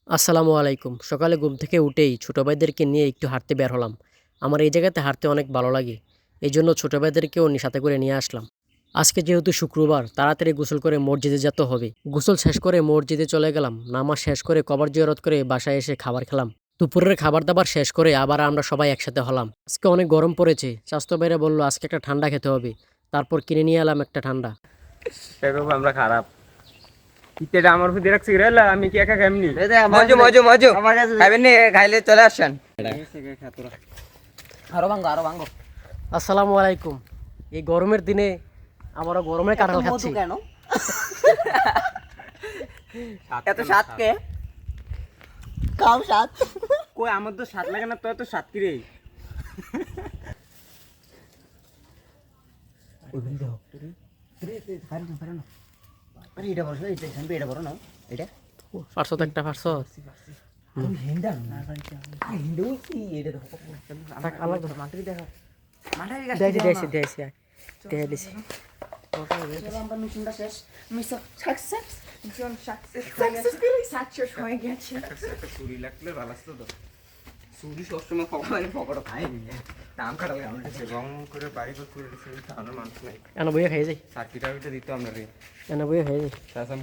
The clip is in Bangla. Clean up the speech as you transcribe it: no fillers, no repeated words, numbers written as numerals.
আসসালামু আলাইকুম। সকালে ঘুম থেকে উঠেই ছোট ভাইদেরকে নিয়ে একটু হাঁটতে বের হলাম। আমার এই জায়গাতে হাঁটতে অনেক ভালো লাগে। এইজন্য ছোট ভাইদেরকেও সাথে করে নিয়ে আসলাম। আজকে যেহেতু শুক্রবার, তাড়াতাড়ি গোসল করে মসজিদে যেতে হবে। গোসল শেষ করে মসজিদে চলে গেলাম। নামাজ শেষ করে কবর জিয়ারত করে বাসায় এসে খাবার খেলাম। দুপুরের খাবার-দাবার শেষ করে আবার আমরা সবাই একসাথে হলাম। আজকে অনেক গরম পড়েছে। স্বাস্থ্য ভাইরা বলল আজকে একটা ঠান্ডা খেতে হবে। তারপর কিনে নিয়ে এলাম একটা ঠান্ডা। দেখো আমরা খারাপ ইতেটা আমার ফুদি রাখছি রে আমি কি একা কেমনি মজু মজু মজু খাইবেন নি খাইলে চলে আসেন আরো ভাঙ্গো আসসালামু আলাইকুম। এই গরমের দিনে আমারও গরমে কাঁঠাল খাচ্ছি। কেন এত স্বাদ কে কাম স্বাদ কই আমার তো স্বাদ লাগে না তো এত স্বাদ কি রে আরে এটা বসো এটা শুনবে এটা বড় না এটা পারছো তো একটা পারছো। আমি হিন্দা না আরে হিন্দু কি এটা দেখো আলাদা মাটি দেখা মাটি দিয়েছি। আমরা মিশনটা শেষ মিশন সাকসেস মিশন সাকসেস হয়ে গেছে। চুরি লাগলে ভালো আসতো তো সুরি সবসময় পকড়ে পকড় খাই দাম কাটালে আমরা রং করে বাড়ি করে দিচ্ছে আমার মানুষ নাই এনে বইয়ে খাই যাই। সার্কিটা দিত আমরা রে এনে বইয়ে খাই যাই। শাসন